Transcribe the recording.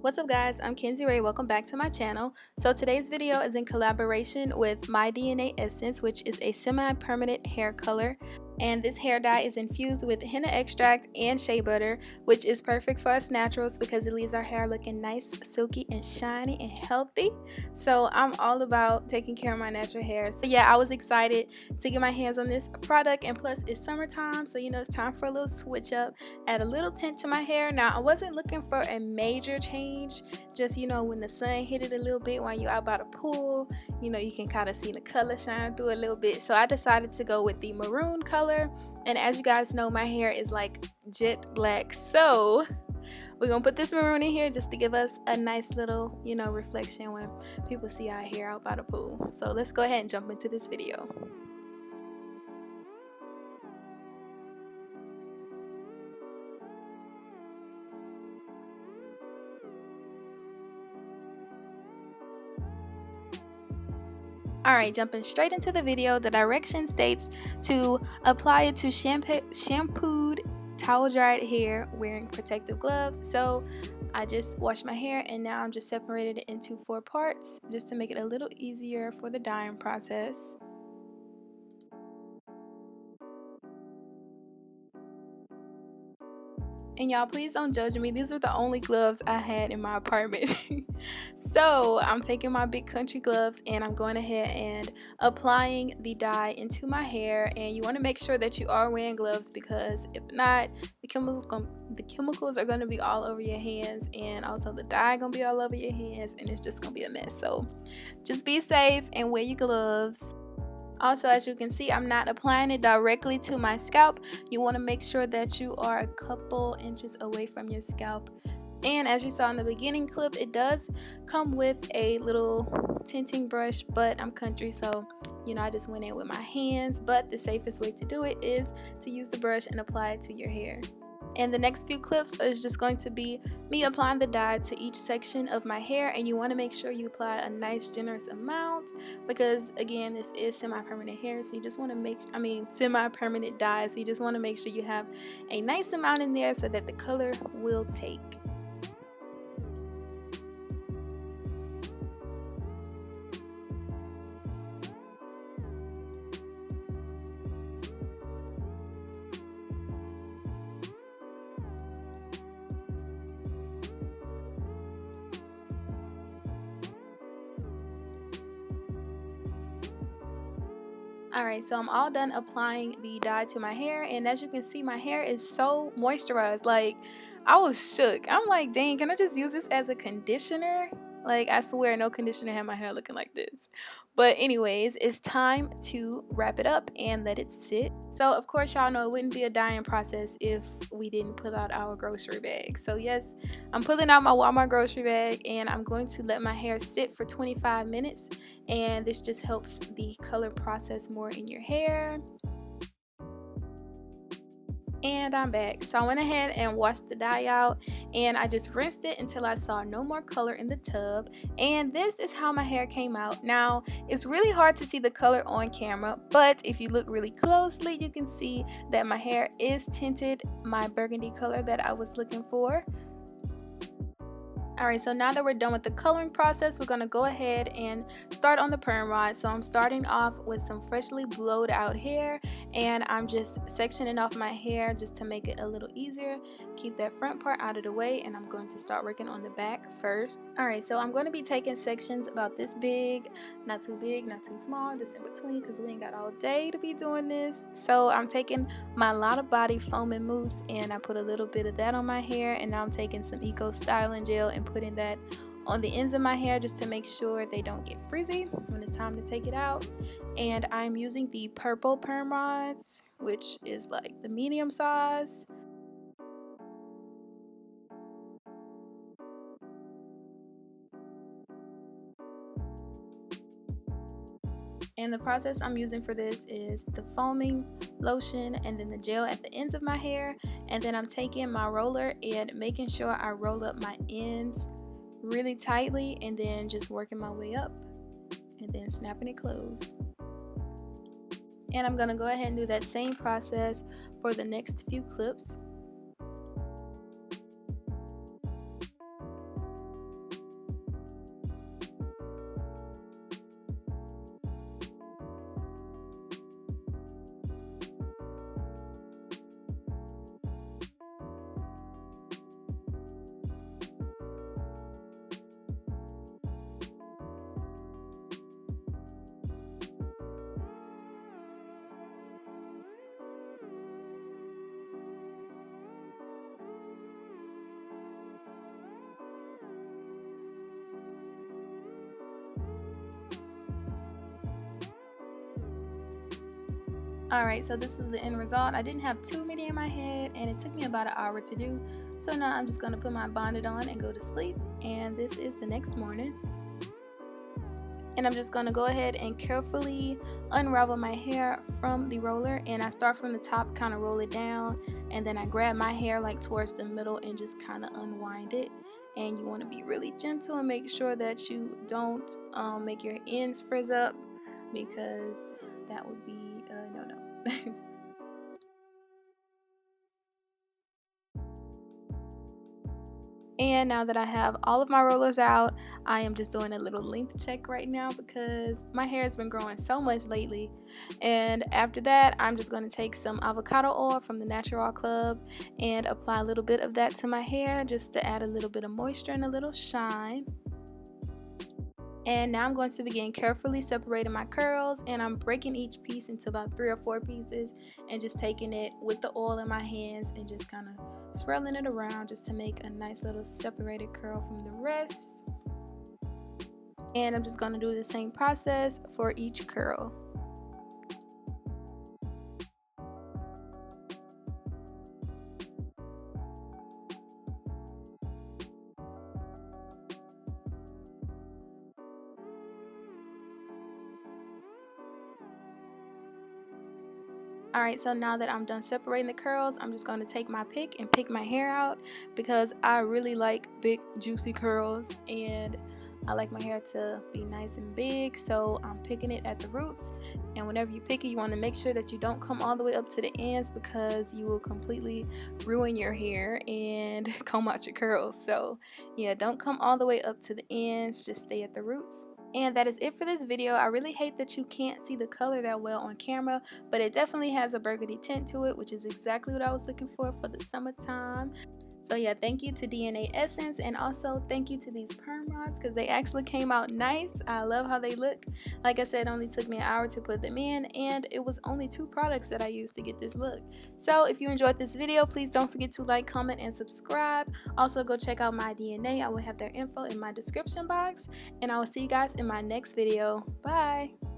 What's up guys, I'm kinzeeyrae. Welcome back to my channel. So today's video is in collaboration with My DNA Essence, which is a semi-permanent hair color. And this hair dye is infused with henna extract and shea butter, which is perfect for us naturals because it leaves our hair looking nice, silky, and shiny and healthy. So I'm all about taking care of my natural hair. So yeah, I was excited to get my hands on this product, and plus it's summertime, so you know it's time for a little switch up, add a little tint to my hair. Now I wasn't looking for a major change, just you know when the sun hit it a little bit while you're out by the pool, you know you can kind of see the color shine through a little bit. So I decided to go with the maroon color. And as you guys know, my hair is like jet black, so we're gonna put this maroon in here just to give us a nice little, you know, reflection when people see our hair out by the pool. So let's go ahead and jump into this video. Alright, jumping straight into the video, the direction states to apply it to shampooed, towel dried hair wearing protective gloves. So I just washed my hair and now I'm just separated it into 4 parts just to make it a little easier for the dyeing process. And y'all, please don't judge me. These are the only gloves I had in my apartment. So I'm taking my big country gloves and I'm going ahead and applying the dye into my hair. And you want to make sure that you are wearing gloves, because if not, the chemicals are going to be all over your hands, and also the dye going to be all over your hands, and it's just going to be a mess. So just be safe and wear your gloves. Also, as you can see, I'm not applying it directly to my scalp. You want to make sure that you are a couple inches away from your scalp. And as you saw in the beginning clip, it does come with a little tinting brush, but I'm country, so you know I just went in with my hands. But the safest way to do it is to use the brush and apply it to your hair. And the next few clips is just going to be me applying the dye to each section of my hair, and you want to make sure you apply a nice generous amount, because again this is semi-permanent hair, so you just want to semi-permanent dye, so you just want to make sure you have a nice amount in there so that the color will take. Alright, so I'm all done applying the dye to my hair, and as you can see, my hair is so moisturized. Like, I was shook. I'm like, dang, can I just use this as a conditioner? Like, I swear no conditioner had my hair looking like this. But anyways, it's time to wrap it up and let it sit. So of course y'all know it wouldn't be a dyeing process if we didn't pull out our grocery bag. So yes, I'm pulling out my Walmart grocery bag and I'm going to let my hair sit for 25 minutes, and this just helps the color process more in your hair. And I'm back. So I went ahead and washed the dye out, and I just rinsed it until I saw no more color in the tub. And this is how my hair came out. Now it's really hard to see the color on camera, but if you look really closely you can see that my hair is tinted my burgundy color that I was looking for. Alright, so now that we're done with the coloring process, we're going to go ahead and start on the perm rod. So I'm starting off with some freshly blowed out hair, and I'm just sectioning off my hair just to make it a little easier. Keep that front part out of the way, and I'm going to start working on the back first. Alright, so I'm going to be taking sections about this big, not too small, just in between, because we ain't got all day to be doing this. So I'm taking my Lot of Body Foam and Mousse, and I put a little bit of that on my hair, and now I'm taking some Eco Styling Gel and putting that on the ends of my hair just to make sure they don't get frizzy when it's time to take it out. And I'm using the purple perm rods, which is like the medium size. And the process I'm using for this is the foaming lotion and then the gel at the ends of my hair, and then I'm taking my roller and making sure I roll up my ends really tightly, and then just working my way up and then snapping it closed. And I'm going to go ahead and do that same process for the next few clips. Alright, so this was the end result. I didn't have too many in my head, and it took me about an hour to do. So now I'm just going to put my bonnet on and go to sleep. And this is the next morning. And I'm just going to go ahead and carefully unravel my hair from the roller. And I start from the top, kind of roll it down. And then I grab my hair like towards the middle and just kind of unwind it. And you want to be really gentle and make sure that you don't make your ends frizz up, because that would be no. And now that I have all of my rollers out, I am just doing a little length check right now because my hair has been growing so much lately. And after that, I'm just going to take some avocado oil from the Natural Club and apply a little bit of that to my hair just to add a little bit of moisture and a little shine. And now I'm going to begin carefully separating my curls, and I'm breaking each piece into about 3 or 4 pieces and just taking it with the oil in my hands and just kind of swirling it around just to make a nice little separated curl from the rest. And I'm just going to do the same process for each curl. Alright, so now that I'm done separating the curls, I'm just going to take my pick and pick my hair out because I really like big juicy curls and I like my hair to be nice and big, so I'm picking it at the roots. And whenever you pick it, you want to make sure that you don't come all the way up to the ends because you will completely ruin your hair and comb out your curls. So yeah, don't come all the way up to the ends, just stay at the roots. And that is it for this video. I really hate that you can't see the color that well on camera, but it definitely has a burgundy tint to it, which is exactly what I was looking for the summertime. So yeah, thank you to DNA Essence, and also thank you to these perm rods because they actually came out nice. I love how they look. Like I said, it only took me an hour to put them in, and it was only 2 products that I used to get this look. So if you enjoyed this video, please don't forget to like, comment, and subscribe. Also go check out my DNA. I will have their info in my description box, and I will see you guys in my next video. Bye!